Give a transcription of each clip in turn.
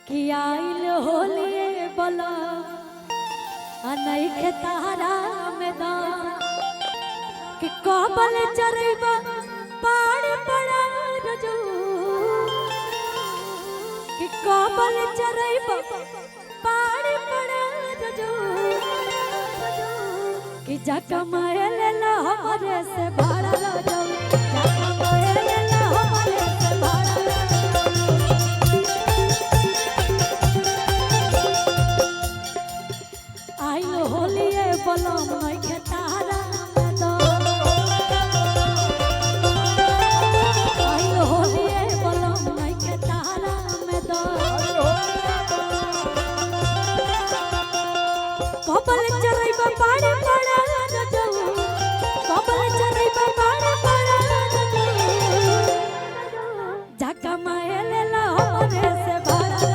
कि आइल होलिए बोला अनैखे तारा में दा कि कबल चरैबा पाड़ पड़ा रजू कि कबल चरैबा पाड़ पड़ा रजू कि जाका महल ला हमरे से भाड़ा रजू जाका महल ला हमरे से भाड़ा आइलो होलिए बलम नइखे तारा में दो आइलो होलिए बलम नइखे तारा में दो कबल चरैबा पाड़े पड़ा रजू कबल चरैबा पाड़े पड़ा रजू जाका महल ला हमरे से भाड़ा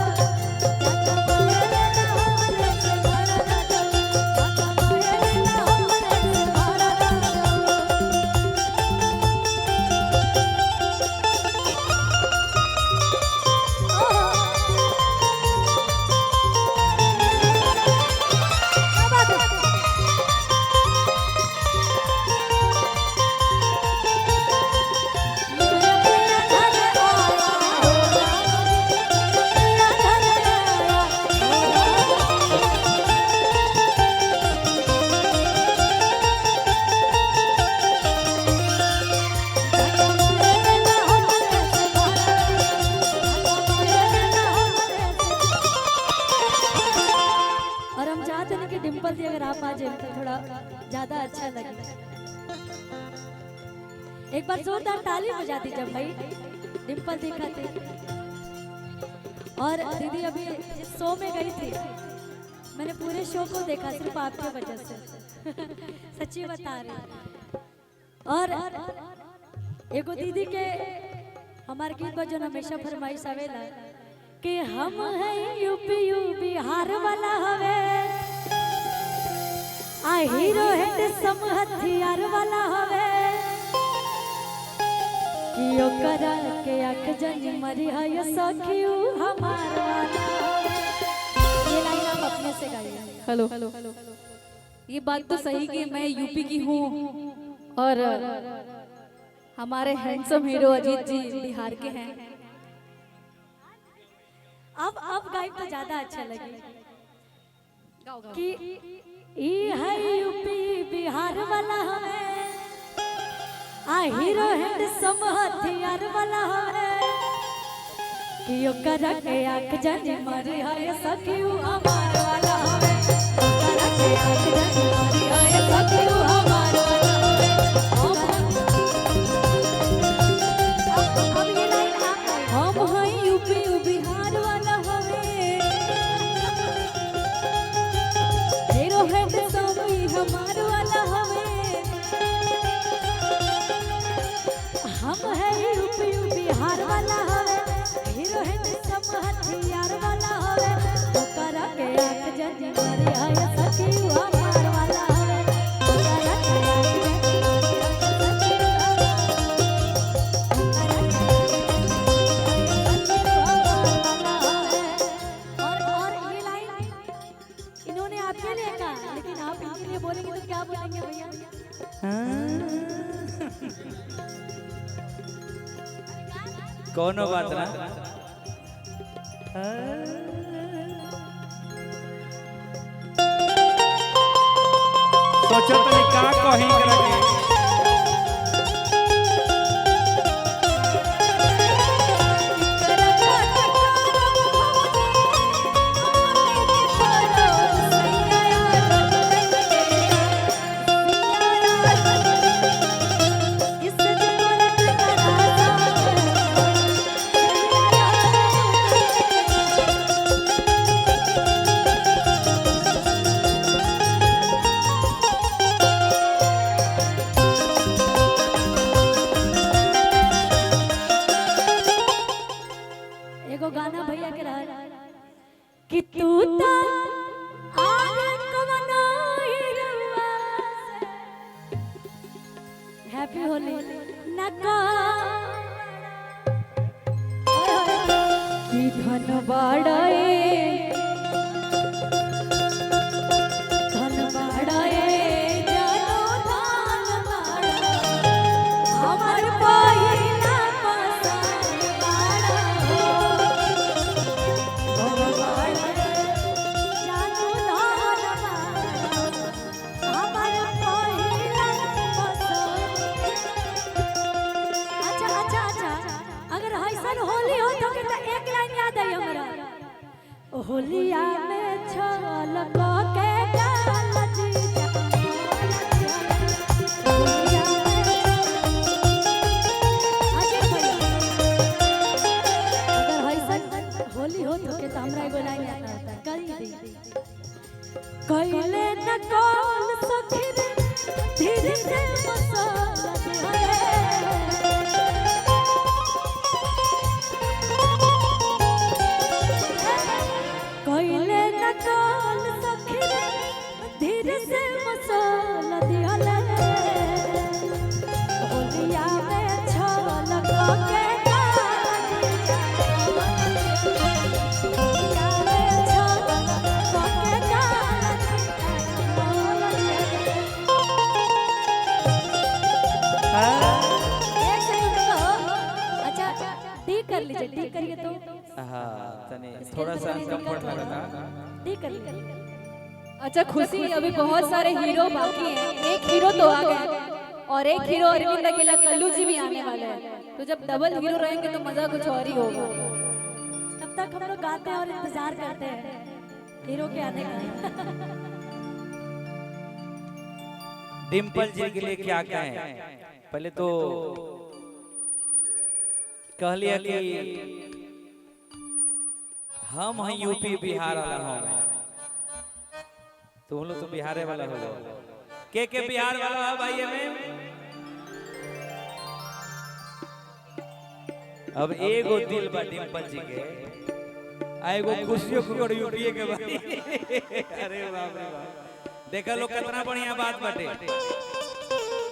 डिंपल जी अगर आप आ जाए तो थोड़ा ज्यादा अच्छा लगे। एक बार जोरदार ताली बजा दी जब भाई डिंपल दिखाते। और दीदी अभी जिस शो में गई थी मैंने पूरे शो को देखा सिर्फ आपके वजह से सच्ची बता रही। और एगो दीदी के हमारे गीत पर जो हमेशा फरमाइश आवेला कि हम है यूपी बिहार वाला हवे आ हीरो हैंडसम हथियार वाला हवे कि ओकरा के आंख जनी मरी है ये सखियो हमार वाला ये लाइन आप अपने से गाइए। हेलो ये बात तो सही कि मैं यूपी की हूँ और हमारे हैंडसम हीरो अजीत जी बिहार के हैं। अब गाइब तो ज्यादा अच्छा लगे कि ई है यूपी बिहार वाला हमें आ हीरो हैंडसम हथियार वाला हमें कि ओकरा के आंख जनी मरी है सखियो हमार वाला हमें ओकरा के आंख जनी मरी है सखियो हमार वाला हमें हम हैं यूपी बिहार वाला हमें हीरो हैंडसम हमार वाला हमें हम है यूपी बिहार वाला हमें हीरो हैंडसम हथियार वाला हमें ओकरा के आंख जनी मरी है सखियो हमार वाला हमें ओकरा के आंख जनी मरी है सखियो और ये लाइन इन्होंने आपके लिए कहा लेकिन आप इनके लिए बोलेंगे तो क्या बोलेंगे भैया? कोनो बात ना सोचो तो का कहीं करके गाना भैया के रहा कि तू तो आगे कवनो हीरोवा हैप्पी होली नका कि धन धन बाड़ाए धन बाड़ाए जानो धन बाड़ा हमर पहिला पसंद बाड़ा हो बाड़ा जानो धन बाड़ा हमर पहिला पसंद। अच्छा अगर ऐसा होली हो तो एक लाइन याद आई हमरा होलिया में छल के गाल जीजा होलिया में अजय भैया अगर ऐसा होली हो तो हमरा एगो लाइन याद आता करी दी कइले न कौन सखी रे धीरे से मसाला दे कइले न कौन सखी रे धीरे से मसाला दिहले होलिया में छल के गाल जीजा होलिया में छल के गाल एक सेकंड को अच्छा ठीक कर लीजिए ठीक करिए तो हाँ तने थोड़ा सा कंफर्ट लगा ठीक कर लीजिए। अच्छा खुशी अभी बहुत सारे हीरो बाकी हैं, एक हीरो तो आ गया और एक हीरो अरविंद अकेला कल्लू जी भी आने वाले हैं, तो जब डबल हीरो रहेंगे तो मजा कुछ और ही होगा। तब तक हम लोग गाते हैं और इंतजार करते हैं हीरो के आने का। डिम्पल जी के लिए क्या कहें? पहले तो कह लिया कि हम हैं यूपी बिहार वाला हम तुम लोग तो बिहारे वाला हो जाओ। के बिहार वाला है भाई में अब एगो दिल बा डिम्पल जी के एगो खुशियों खुकर यूपी के भाई। अरे बाप रे बाप देखा लोग कितना बढ़िया बात बाटे।